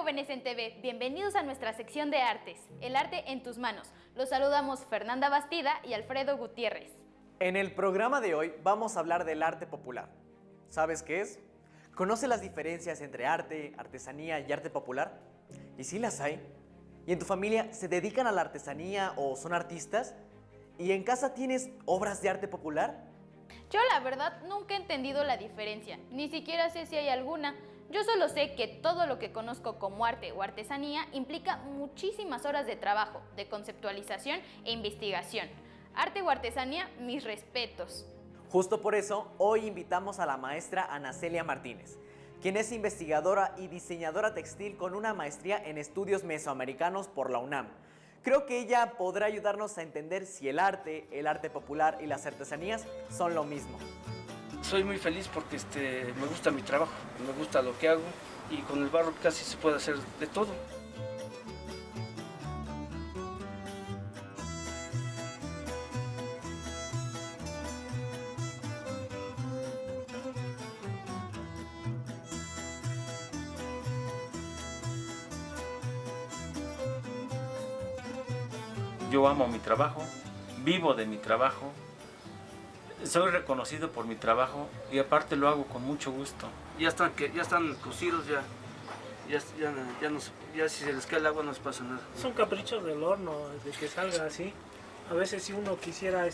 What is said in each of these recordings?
jóvenes en TV, bienvenidos a nuestra sección de artes, el arte en tus manos. Los saludamos Fernanda Bastida y Alfredo Gutiérrez. En el programa de hoy vamos a hablar del arte popular. ¿Sabes qué es? ¿Conoces las diferencias entre arte, artesanía y arte popular? ¿Y si las hay? ¿Y en tu familia se dedican a la artesanía o son artistas? ¿Y en casa tienes obras de arte popular? Yo la verdad nunca he entendido la diferencia, ni siquiera sé si hay alguna. Yo solo sé que todo lo que conozco como arte o artesanía implica muchísimas horas de trabajo, de conceptualización e investigación. Arte o artesanía, mis respetos. Justo por eso, hoy invitamos a la maestra Ana Celia Martínez, quien es investigadora y diseñadora textil con una maestría en estudios mesoamericanos por la UNAM. Creo que ella podrá ayudarnos a entender si el arte popular y las artesanías son lo mismo. Soy muy feliz porque me gusta mi trabajo, me gusta lo que hago y con el barro casi se puede hacer de todo. Yo amo mi trabajo, vivo de mi trabajo, soy reconocido por mi trabajo y aparte lo hago con mucho gusto. Ya están cocidos, ya si se les cae el agua no les pasa nada. Son caprichos del horno, de que salga así. A veces si uno quisiera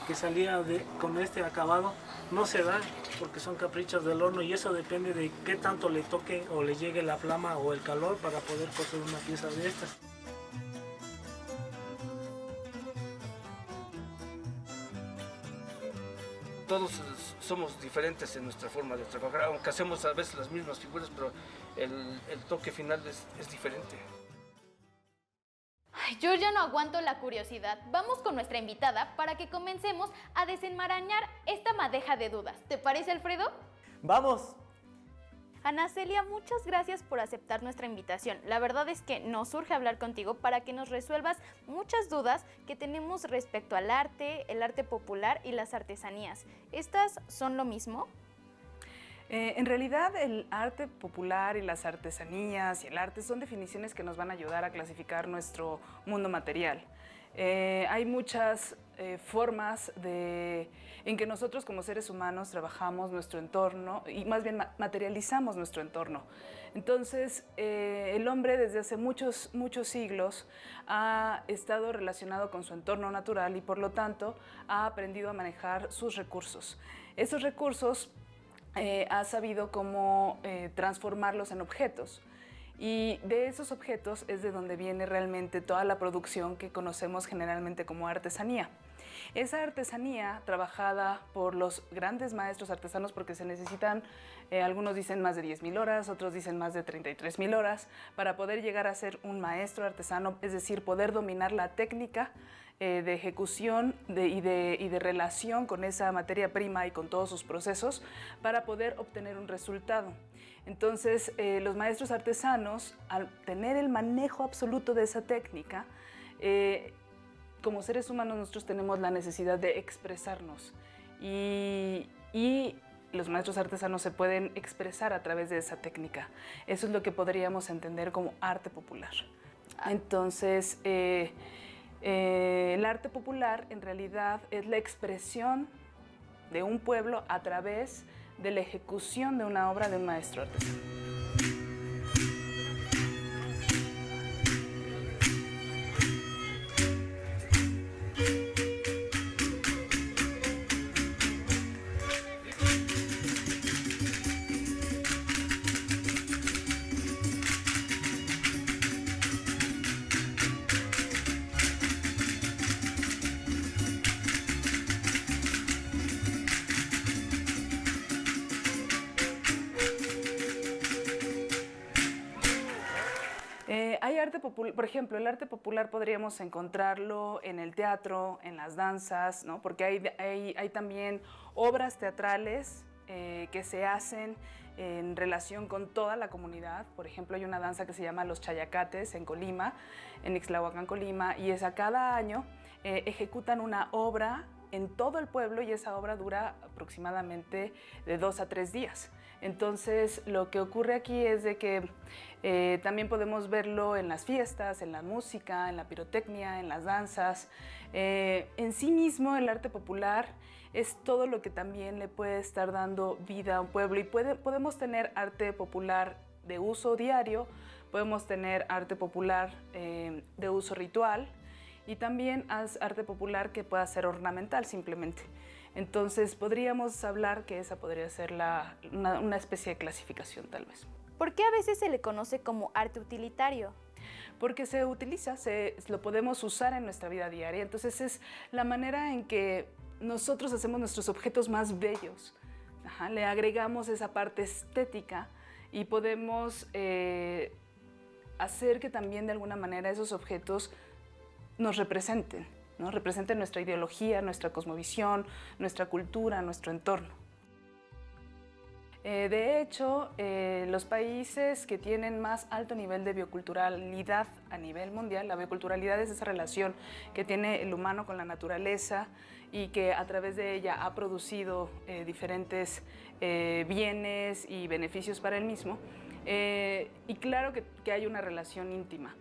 que saliera con este acabado, no se da porque son caprichos del horno y eso depende de qué tanto le toque o le llegue la flama o el calor para poder cocer una pieza de estas. Todos somos diferentes en nuestra forma de trabajar, aunque hacemos a veces las mismas figuras, pero el toque final es diferente. Ay, yo ya no aguanto la curiosidad. Vamos con nuestra invitada para que comencemos a desenmarañar esta madeja de dudas. ¿Te parece, Alfredo? ¡Vamos! Ana Celia, muchas gracias por aceptar nuestra invitación. La verdad es que nos surge hablar contigo para que nos resuelvas muchas dudas que tenemos respecto al arte, el arte popular y las artesanías. ¿Estas son lo mismo? En realidad el arte popular y las artesanías y el arte son definiciones que nos van a ayudar a clasificar nuestro mundo material. Hay muchas formas en que nosotros como seres humanos trabajamos nuestro entorno y más bien materializamos nuestro entorno. Entonces, el hombre desde hace muchos siglos ha estado relacionado con su entorno natural y por lo tanto ha aprendido a manejar sus recursos. Esos recursos ha sabido cómo transformarlos en objetos. Y de esos objetos es de donde viene realmente toda la producción que conocemos generalmente como artesanía. Esa artesanía trabajada por los grandes maestros artesanos, porque se necesitan, algunos dicen más de 10.000 horas, otros dicen más de 33.000 horas, para poder llegar a ser un maestro artesano, es decir, poder dominar la técnica de ejecución y de relación con esa materia prima y con todos sus procesos para poder obtener un resultado. Entonces, los maestros artesanos, al tener el manejo absoluto de esa técnica, como seres humanos nosotros tenemos la necesidad de expresarnos y los maestros artesanos se pueden expresar a través de esa técnica. Eso es lo que podríamos entender como arte popular. Entonces, el arte popular en realidad es la expresión de un pueblo a través de la ejecución de una obra de un maestro artesano. Hay arte popular, por ejemplo, el arte popular podríamos encontrarlo en el teatro, en las danzas, ¿no? Porque hay también obras teatrales que se hacen en relación con toda la comunidad. Por ejemplo, hay una danza que se llama Los Chayacates en Colima, en Ixtlahuacán, Colima, y cada año ejecutan una obra en todo el pueblo y esa obra dura aproximadamente de 2 a 3 días. Entonces, lo que ocurre aquí es de que también podemos verlo en las fiestas, en la música, en la pirotecnia, en las danzas. En sí mismo, el arte popular es todo lo que también le puede estar dando vida a un pueblo y podemos tener arte popular de uso diario, podemos tener arte popular de uso ritual y también arte popular que pueda ser ornamental simplemente. Entonces podríamos hablar que esa podría ser una especie de clasificación tal vez. ¿Por qué a veces se le conoce como arte utilitario? Porque se utiliza, lo podemos usar en nuestra vida diaria, entonces es la manera en que nosotros hacemos nuestros objetos más bellos. Le agregamos esa parte estética y podemos hacer que también de alguna manera esos objetos nos representen, ¿no? Representen nuestra ideología, nuestra cosmovisión, nuestra cultura, nuestro entorno. De hecho, los países que tienen más alto nivel de bioculturalidad a nivel mundial, la bioculturalidad es esa relación que tiene el humano con la naturaleza y que a través de ella ha producido diferentes bienes y beneficios para el mismo. Y claro que hay una relación íntima.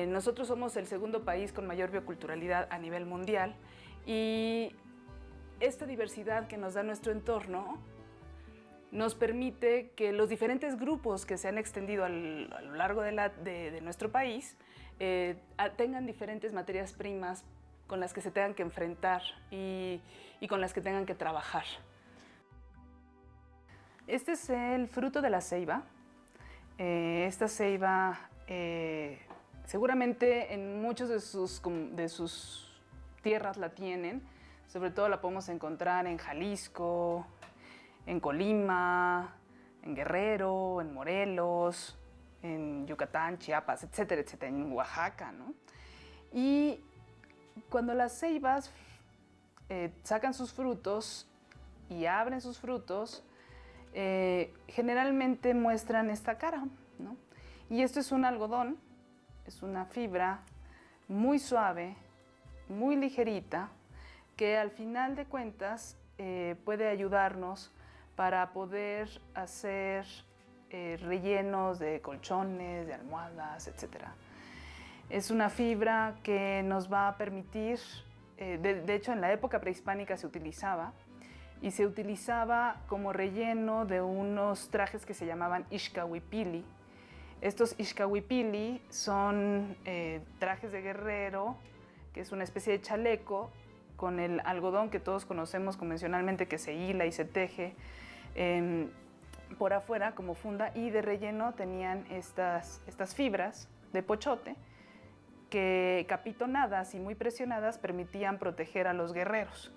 Nosotros somos el segundo país con mayor bioculturalidad a nivel mundial y esta diversidad que nos da nuestro entorno nos permite que los diferentes grupos que se han extendido a lo largo de nuestro país tengan diferentes materias primas con las que se tengan que enfrentar y con las que tengan que trabajar. Este es el fruto de la ceiba. Esta ceiba seguramente en muchos de sus tierras la tienen, sobre todo la podemos encontrar en Jalisco, en Colima, en Guerrero, en Morelos, en Yucatán, Chiapas, etcétera, etcétera, en Oaxaca, ¿no? Y cuando las ceibas sacan sus frutos y abren sus frutos, generalmente muestran esta cara, ¿no? Y esto es un algodón, es una fibra muy suave, muy ligerita, que al final de cuentas puede ayudarnos para poder hacer rellenos de colchones, de almohadas, etc. Es una fibra que nos va a permitir, de hecho en la época prehispánica se utilizaba, y se utilizaba como relleno de unos trajes que se llamaban ixcahuipili. Estos ixcahuipili son trajes de guerrero, que es una especie de chaleco con el algodón que todos conocemos convencionalmente, que se hila y se teje por afuera como funda, y de relleno tenían estas fibras de pochote que, capitonadas y muy presionadas, permitían proteger a los guerreros.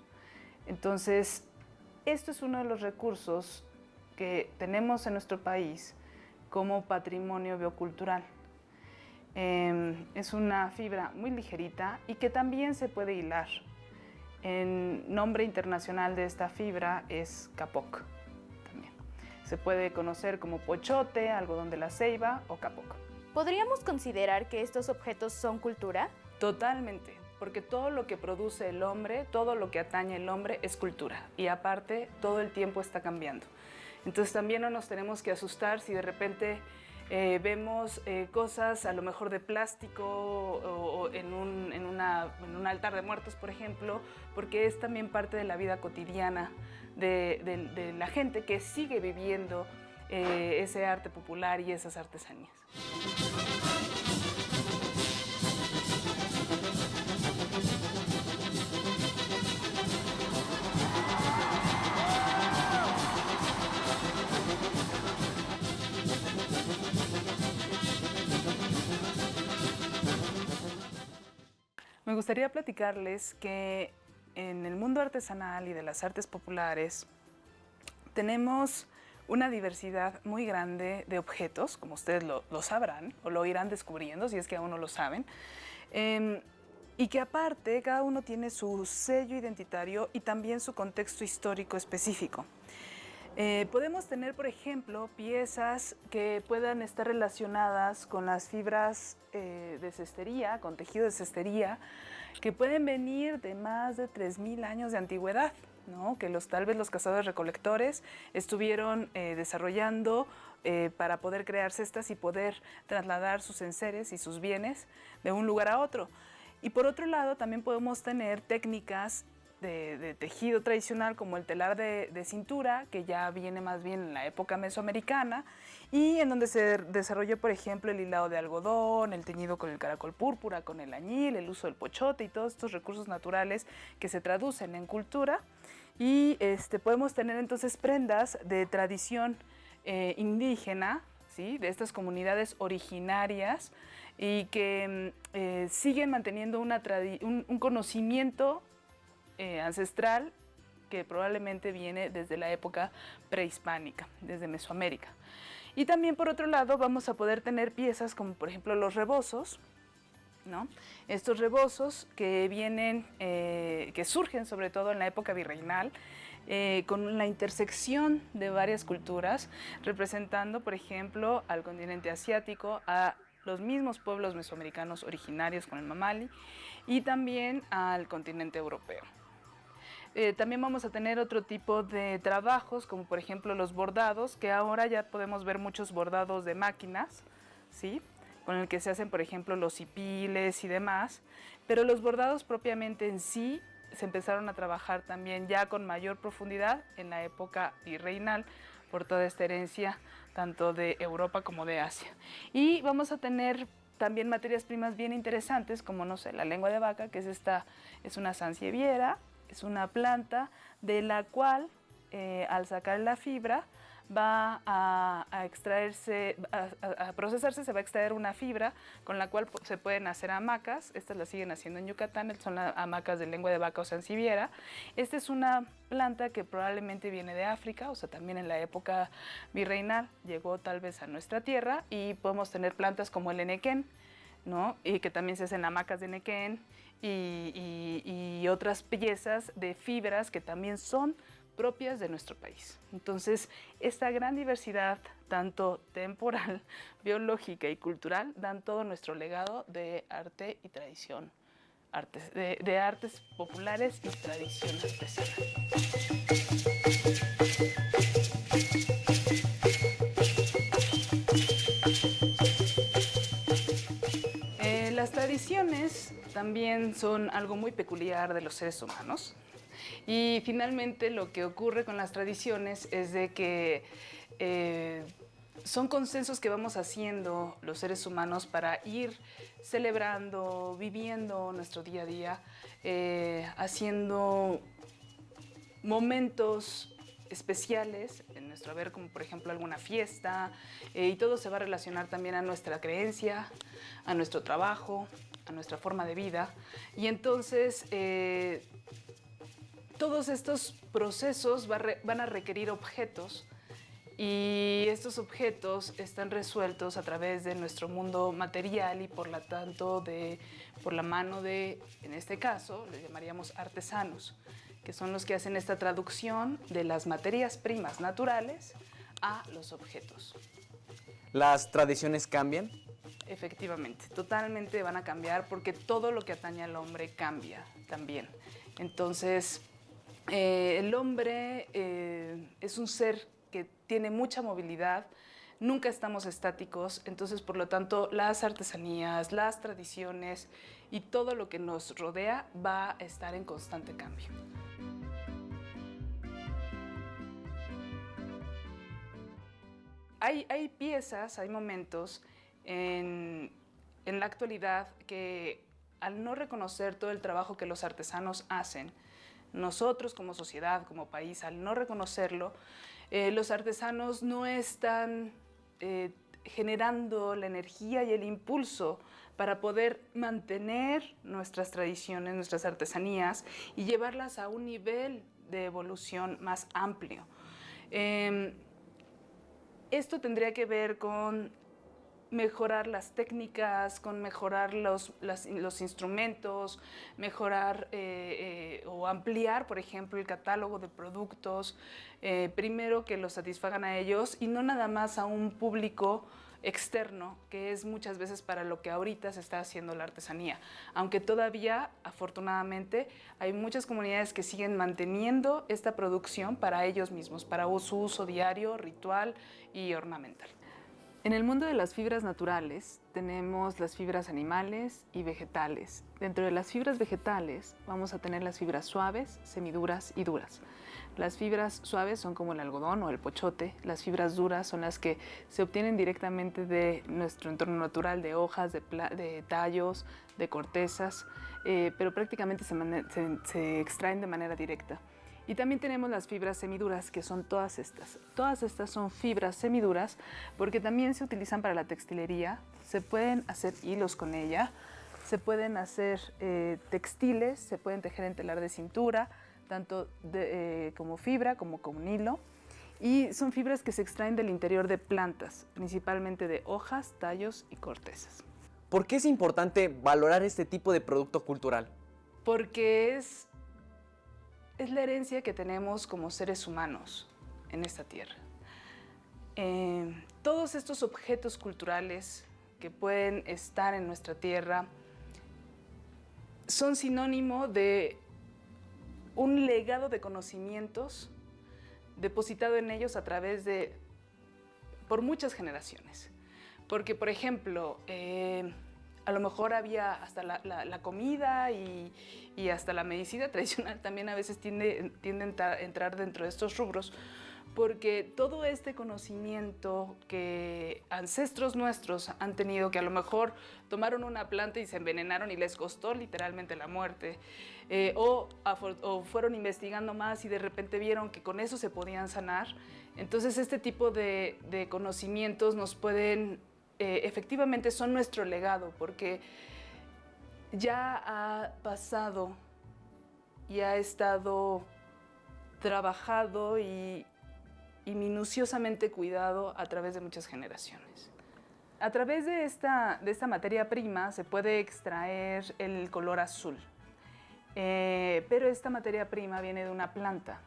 Entonces, esto es uno de los recursos que tenemos en nuestro país como patrimonio biocultural. Es una fibra muy ligerita y que también se puede hilar. El nombre internacional de esta fibra es capoc. También se puede conocer como pochote, algodón de la ceiba o capoc. ¿Podríamos considerar que estos objetos son cultura? Totalmente, porque todo lo que produce el hombre, todo lo que atañe el hombre es cultura, y aparte todo el tiempo está cambiando. Entonces también no nos tenemos que asustar si de repente vemos cosas a lo mejor de plástico o en un altar de muertos, por ejemplo, porque es también parte de la vida cotidiana de la gente que sigue viviendo ese arte popular y esas artesanías. Me gustaría platicarles que en el mundo artesanal y de las artes populares tenemos una diversidad muy grande de objetos, como ustedes lo sabrán o lo irán descubriendo si es que aún no lo saben, y que aparte cada uno tiene su sello identitario y también su contexto histórico específico. Podemos tener, por ejemplo, piezas que puedan estar relacionadas con las fibras de cestería, con tejido de cestería, que pueden venir de más de 3000 años de antigüedad, ¿no? Que tal vez los cazadores recolectores estuvieron desarrollando para poder crear cestas y poder trasladar sus enseres y sus bienes de un lugar a otro. Y por otro lado, también podemos tener técnicas de tejido tradicional como el telar de cintura, que ya viene más bien en la época mesoamericana, y en donde se desarrolló, por ejemplo, el hilado de algodón, el teñido con el caracol púrpura, con el añil, el uso del pochote y todos estos recursos naturales que se traducen en cultura. Y podemos tener entonces prendas de tradición indígena, ¿sí? De estas comunidades originarias y que siguen manteniendo un conocimiento ancestral que probablemente viene desde la época prehispánica, desde Mesoamérica. Y también por otro lado vamos a poder tener piezas como por ejemplo los rebozos, ¿no? Estos rebozos que vienen, que surgen sobre todo en la época virreinal, con la intersección de varias culturas, representando por ejemplo al continente asiático, a los mismos pueblos mesoamericanos originarios con el mamali y también al continente europeo. También vamos a tener otro tipo de trabajos, como por ejemplo los bordados, que ahora ya podemos ver muchos bordados de máquinas, ¿sí? Con el que se hacen, por ejemplo, los hipiles y demás, pero los bordados propiamente en sí se empezaron a trabajar también ya con mayor profundidad en la época virreinal, por toda esta herencia tanto de Europa como de Asia. Y vamos a tener también materias primas bien interesantes, como no sé, la lengua de vaca, que es una sansevieria, es una planta de la cual al sacar la fibra va a extraerse, a procesarse, se va a extraer una fibra con la cual se pueden hacer hamacas. Estas las siguen haciendo en Yucatán, son las hamacas de lengua de vaca o sansevieria. Esta es una planta que probablemente viene de África, o sea, también en la época virreinal llegó tal vez a nuestra tierra, y podemos tener plantas como el enequén, ¿no? Y que también se hacen hamacas de enequén y otras piezas de fibras que también son propias de nuestro país. Entonces, esta gran diversidad, tanto temporal, biológica y cultural, dan todo nuestro legado de arte y tradición, de artes populares y tradición artesanal. Las tradiciones también son algo muy peculiar de los seres humanos. Y finalmente lo que ocurre con las tradiciones es de que son consensos que vamos haciendo los seres humanos para ir celebrando, viviendo nuestro día a día, haciendo momentos especiales en nuestro haber, como por ejemplo alguna fiesta, y todo se va a relacionar también a nuestra creencia, a nuestro trabajo, a nuestra forma de vida. Y entonces todos estos procesos van a requerir objetos, y estos objetos están resueltos a través de nuestro mundo material y por lo tanto por la mano de, en este caso, les llamaríamos artesanos, que son los que hacen esta traducción de las materias primas naturales a los objetos. ¿Las tradiciones cambian? Efectivamente, totalmente van a cambiar porque todo lo que atañe al hombre cambia también. Entonces, el hombre es un ser que tiene mucha movilidad, nunca estamos estáticos, entonces por lo tanto las artesanías, las tradiciones y todo lo que nos rodea va a estar en constante cambio. Hay piezas, hay momentos en la actualidad que al no reconocer todo el trabajo que los artesanos hacen, nosotros como sociedad, como país, al no reconocerlo, los artesanos no están generando la energía y el impulso para poder mantener nuestras tradiciones, nuestras artesanías y llevarlas a un nivel de evolución más amplio. Esto tendría que ver con mejorar las técnicas, con mejorar los instrumentos, mejorar o ampliar, por ejemplo, el catálogo de productos, primero que los satisfagan a ellos y no nada más a un público externo, que es muchas veces para lo que ahorita se está haciendo la artesanía. Aunque todavía, afortunadamente, hay muchas comunidades que siguen manteniendo esta producción para ellos mismos, para su uso diario, ritual y ornamental. En el mundo de las fibras naturales tenemos las fibras animales y vegetales. Dentro de las fibras vegetales vamos a tener las fibras suaves, semiduras y duras. Las fibras suaves son como el algodón o el pochote. Las fibras duras son las que se obtienen directamente de nuestro entorno natural, de hojas, de tallos, de cortezas, pero prácticamente se extraen de manera directa. Y también tenemos las fibras semiduras, que son todas estas. Todas estas son fibras semiduras porque también se utilizan para la textilería. Se pueden hacer hilos con ella, se pueden hacer textiles, se pueden tejer en telar de cintura, tanto como fibra como con hilo. Y son fibras que se extraen del interior de plantas, principalmente de hojas, tallos y cortezas. ¿Por qué es importante valorar este tipo de producto cultural? Porque es la herencia que tenemos como seres humanos en esta tierra. Todos estos objetos culturales que pueden estar en nuestra tierra son sinónimo de un legado de conocimientos depositado en ellos a través por muchas generaciones. Porque, por ejemplo, a lo mejor había hasta la comida y hasta la medicina tradicional también a veces tienden a entrar dentro de estos rubros, porque todo este conocimiento que ancestros nuestros han tenido, que a lo mejor tomaron una planta y se envenenaron y les costó literalmente la muerte, o fueron investigando más y de repente vieron que con eso se podían sanar. Entonces este tipo de conocimientos nos pueden, efectivamente son nuestro legado, porque ya ha pasado y ha estado trabajado y minuciosamente cuidado a través de muchas generaciones. A través de esta materia prima se puede extraer el color azul, pero esta materia prima viene de una planta.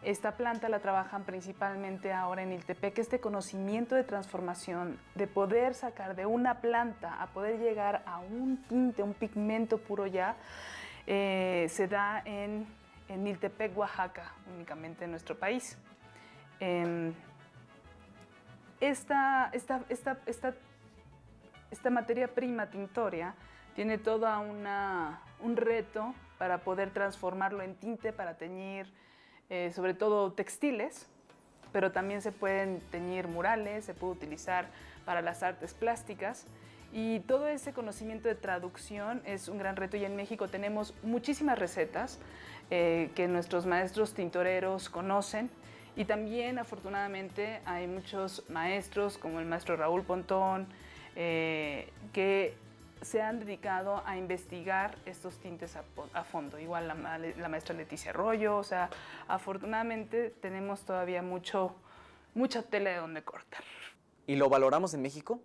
Esta planta la trabajan principalmente ahora en Iltepec. Este conocimiento de transformación, de poder sacar de una planta a poder llegar a un tinte, un pigmento puro ya, se da en Iltepec, Oaxaca, únicamente en nuestro país. Esta materia prima tintoria tiene todo un reto para poder transformarlo en tinte, para teñir sobre todo textiles, pero también se pueden teñir murales, se puede utilizar para las artes plásticas. Y todo ese conocimiento de traducción es un gran reto, y en México tenemos muchísimas recetas que nuestros maestros tintoreros conocen. Y también, afortunadamente, hay muchos maestros, como el maestro Raúl Pontón, que se han dedicado a investigar estos tintes a fondo. Igual la maestra Leticia Arroyo. O sea, afortunadamente tenemos todavía mucha tela de donde cortar. ¿Y lo valoramos en México?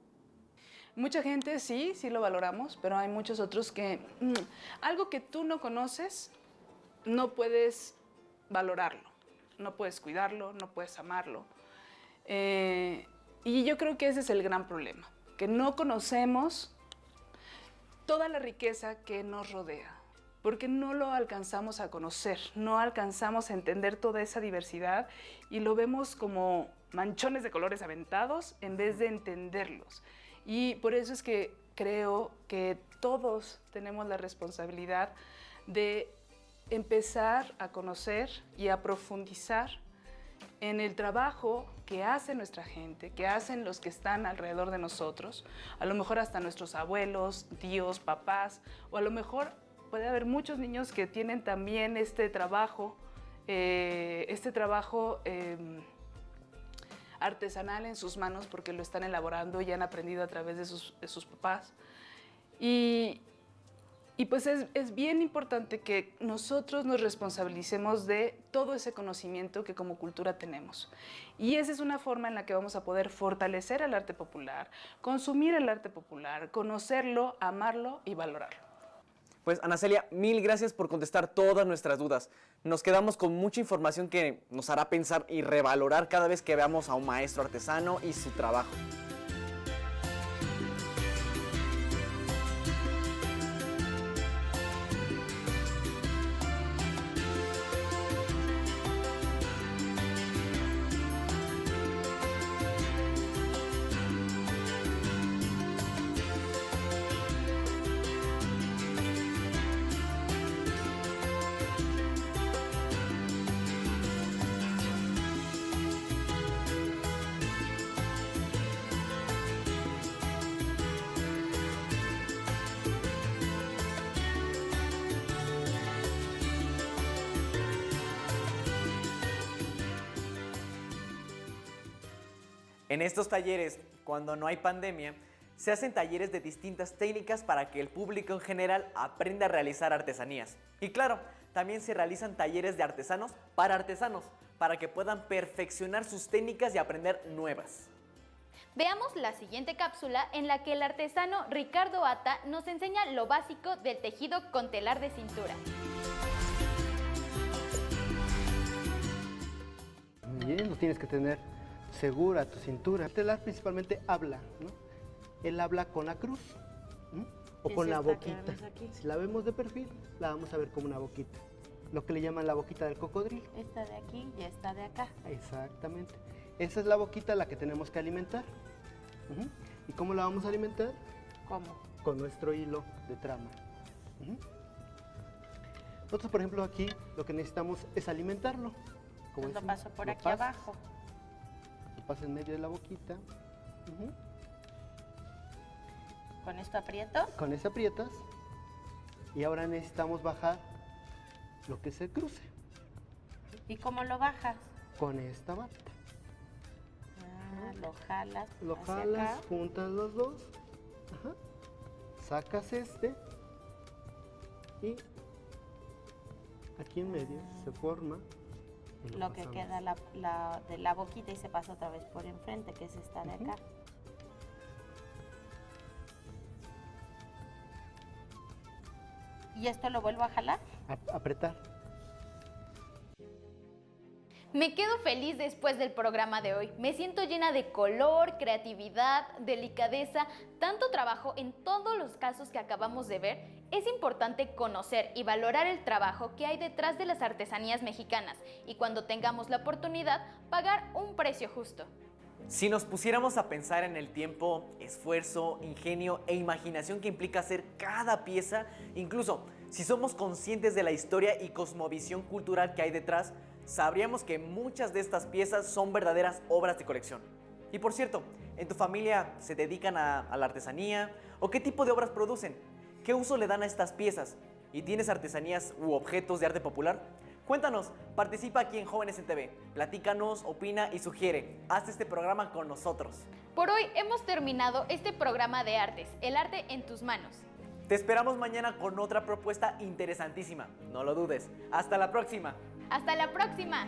Mucha gente sí lo valoramos, pero hay muchos otros que algo que tú no conoces, no puedes valorarlo. No puedes cuidarlo, no puedes amarlo. Y yo creo que ese es el gran problema, que no conocemos toda la riqueza que nos rodea, porque no lo alcanzamos a conocer, no alcanzamos a entender toda esa diversidad y lo vemos como manchones de colores aventados en vez de entenderlos. Y por eso es que creo que todos tenemos la responsabilidad de empezar a conocer y a profundizar en el trabajo que hace nuestra gente, que hacen los que están alrededor de nosotros, a lo mejor hasta nuestros abuelos, tíos, papás, o a lo mejor puede haber muchos niños que tienen también este trabajo artesanal en sus manos porque lo están elaborando y han aprendido a través de sus papás. Y Y pues es bien importante que nosotros nos responsabilicemos de todo ese conocimiento que como cultura tenemos. Y esa es una forma en la que vamos a poder fortalecer el arte popular, consumir el arte popular, conocerlo, amarlo y valorarlo. Pues Ana Celia, mil gracias por contestar todas nuestras dudas. Nos quedamos con mucha información que nos hará pensar y revalorar cada vez que veamos a un maestro artesano y su trabajo. En estos talleres, cuando no hay pandemia, se hacen talleres de distintas técnicas para que el público en general aprenda a realizar artesanías. Y claro, también se realizan talleres de artesanos, para que puedan perfeccionar sus técnicas y aprender nuevas. Veamos la siguiente cápsula en la que el artesano Ricardo Ata nos enseña lo básico del tejido con telar de cintura. Bien, lo tienes que tener segura tu cintura. El telar principalmente habla, ¿no? Él habla con la cruz, ¿no? O con la boquita. Si la vemos de perfil, la vamos a ver como una boquita. Lo que le llaman la boquita del cocodrilo. Esta de aquí y esta de acá. Exactamente. Esa es la boquita a la que tenemos que alimentar. ¿Y cómo la vamos a alimentar? ¿Cómo? Con nuestro hilo de trama. Nosotros, por ejemplo, aquí lo que necesitamos es alimentarlo. Como Lo decimos, paso por lo aquí pasas, abajo. Lo pasas en medio de la boquita. Con esto aprieto. Con eso aprietas. Y ahora necesitamos bajar lo que es el cruce. ¿Y cómo lo bajas? Con esta bata. Lo jalas. Lo hacia jalas, acá. juntas los dos. Ajá. Sacas este. Y aquí en medio se forma. y Lo que pasamos. queda de la boquita y se pasa otra vez por enfrente, que es esta de acá. ¿Y esto lo vuelvo a jalar? Apretar. Me quedo feliz después del programa de hoy. Me siento llena de color, creatividad, delicadeza, tanto trabajo en todos los casos que acabamos de ver. Es importante conocer y valorar el trabajo que hay detrás de las artesanías mexicanas y cuando tengamos la oportunidad, pagar un precio justo. Si nos pusiéramos a pensar en el tiempo, esfuerzo, ingenio e imaginación que implica hacer cada pieza, incluso si somos conscientes de la historia y cosmovisión cultural que hay detrás, sabríamos que muchas de estas piezas son verdaderas obras de colección. Y por cierto, ¿en tu familia se dedican a la artesanía? ¿O qué tipo de obras producen? ¿Qué uso le dan a estas piezas? ¿Y tienes artesanías u objetos de arte popular? Cuéntanos, participa aquí en Jóvenes en TV, platícanos, opina y sugiere. Haz este programa con nosotros. Por hoy hemos terminado este programa de artes, el arte en tus manos. Te esperamos mañana con otra propuesta interesantísima. No lo dudes. Hasta la próxima. ¡Hasta la próxima!